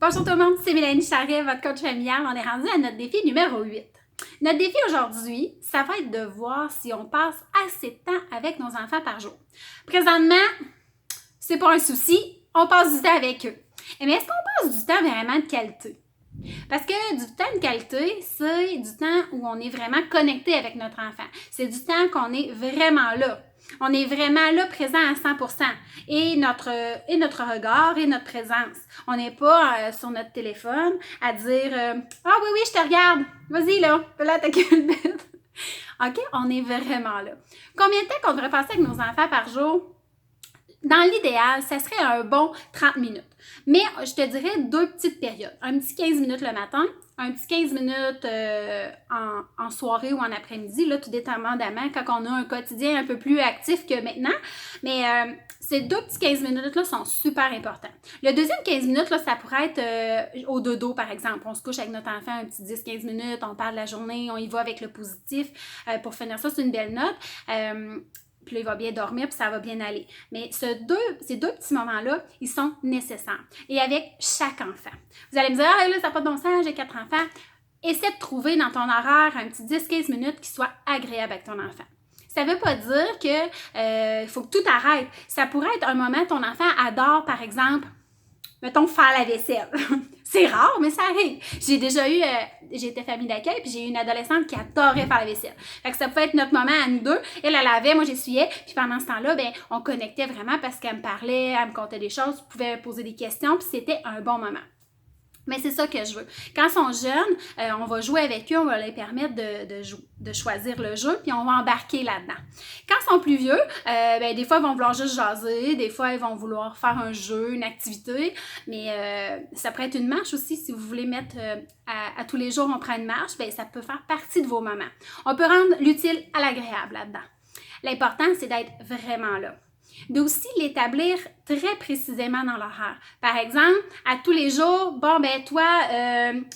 Bonjour tout le monde, c'est Mélanie Charret, votre coach familial. On est rendu à notre défi numéro 8. Notre défi aujourd'hui, ça va être de voir si on passe assez de temps avec nos enfants par jour. Présentement, c'est pas un souci, on passe du temps avec eux. Mais est-ce qu'on passe du temps vraiment de qualité? Parce que du temps de qualité, c'est du temps où on est vraiment connecté avec notre enfant. C'est du temps qu'on est vraiment là. On est vraiment là, présent à 100%. Et notre regard et notre présence. On n'est pas sur notre téléphone à dire ah oui, je te regarde. Vas-y, là, fais-la ta culbette. OK? On est vraiment là. Combien de temps qu'on devrait passer avec nos enfants par jour? Dans l'idéal, ça serait un bon 30 minutes. Mais je te dirais 2 petites périodes. Un petit 15 minutes le matin, un petit 15 minutes en soirée ou en après-midi, là, tout dépendamment quand on a un quotidien un peu plus actif que maintenant. Mais ces 2 petits 15 minutes-là sont super importants. Le deuxième 15 minutes, là, ça pourrait être au dodo, par exemple. On se couche avec notre enfant un petit 10-15 minutes, on parle de la journée, on y va avec le positif. Pour finir ça, c'est une belle note. Puis là, il va bien dormir, puis ça va bien aller. Mais ces deux petits moments-là, ils sont nécessaires. Et avec chaque enfant. Vous allez me dire, ah là, ça n'a pas de bon sens, j'ai 4 enfants. Essaie de trouver dans ton horaire un petit 10-15 minutes qui soit agréable avec ton enfant. Ça ne veut pas dire que faut que tout arrête. Ça pourrait être un moment, ton enfant adore, par exemple, mettons, faire la vaisselle. C'est rare, mais ça arrive. J'ai déjà eu, j'étais famille d'accueil, puis j'ai eu une adolescente qui adorait faire la vaisselle. Fait que ça pouvait être notre moment à nous deux. Elle lavait, moi j'essuyais, puis pendant ce temps-là, on connectait vraiment parce qu'elle me parlait, elle me contait des choses, je pouvais poser des questions, puis c'était un bon moment. Mais c'est ça que je veux. Quand ils sont jeunes, on va jouer avec eux, on va leur permettre de choisir le jeu, puis on va embarquer là-dedans. Quand ils sont plus vieux, des fois, ils vont vouloir juste jaser, des fois, ils vont vouloir faire un jeu, une activité, mais ça pourrait être une marche aussi. Si vous voulez mettre à tous les jours, on prend une marche, ça peut faire partie de vos moments. On peut rendre l'utile à l'agréable là-dedans. L'important, c'est d'être vraiment là. D'aussi l'établir très précisément dans l'horaire. Par exemple, à tous les jours, toi,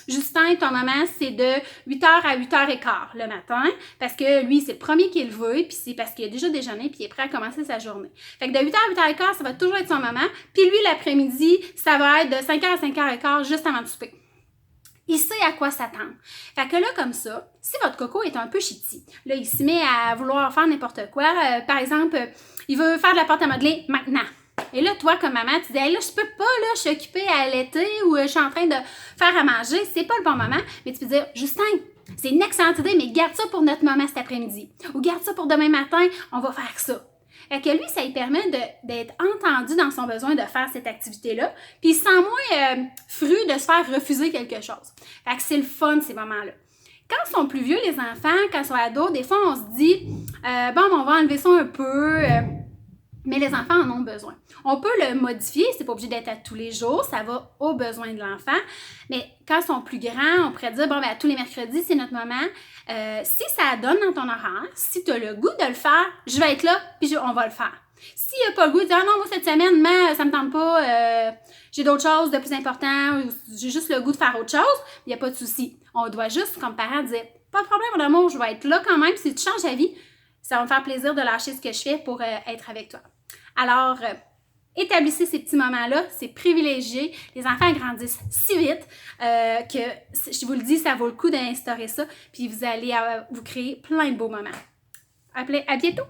Justin, ton moment, c'est de 8h à 8h15 le matin, parce que lui, c'est le premier qu'il veut, puis c'est parce qu'il a déjà déjeuné, puis il est prêt à commencer sa journée. Fait que de 8h à 8h15, ça va toujours être son moment, puis lui, l'après-midi, ça va être de 5h à 5h15, juste avant de souper. Il sait à quoi s'attendre. Fait que là, comme ça, si votre coco est un peu chiti, là, il se met à vouloir faire n'importe quoi, par exemple, il veut faire de la pâte à modeler maintenant. Et là, toi, comme maman, tu dis, hey, là, je peux pas, là, je suis occupée à allaiter ou je suis en train de faire à manger, c'est pas le bon moment. Mais tu peux dire, Justin, c'est une excellente idée, mais garde ça pour notre moment cet après-midi. Ou garde ça pour demain matin, on va faire ça. Fait que lui, ça lui permet d'être entendu dans son besoin de faire cette activité-là, puis il se sent moins fru de se faire refuser quelque chose. Fait que c'est le fun, ces moments-là. Quand ils sont plus vieux, les enfants, quand ils sont ados, des fois, on se dit, on va enlever ça un peu, mais les enfants en ont besoin. On peut le modifier, c'est pas obligé d'être à tous les jours, ça va aux besoins de l'enfant, mais quand ils sont plus grands, on pourrait dire, à tous les mercredis, c'est notre moment. Si ça donne dans ton horaire, si tu as le goût de le faire, je vais être là, puis on va le faire. S'il n'y a pas le goût de dire, ah non, moi cette semaine, ça me tente pas, j'ai d'autres choses de plus importantes, j'ai juste le goût de faire autre chose, il n'y a pas de souci. On doit juste, comme parents, dire, pas de problème, mon amour, je vais être là quand même, si tu changes ta vie, ça va me faire plaisir de lâcher ce que je fais pour être avec toi. Alors, établissez ces petits moments-là, c'est privilégié. Les enfants grandissent si vite que, je vous le dis, ça vaut le coup d'instaurer ça, puis vous allez vous créer plein de beaux moments. À bientôt!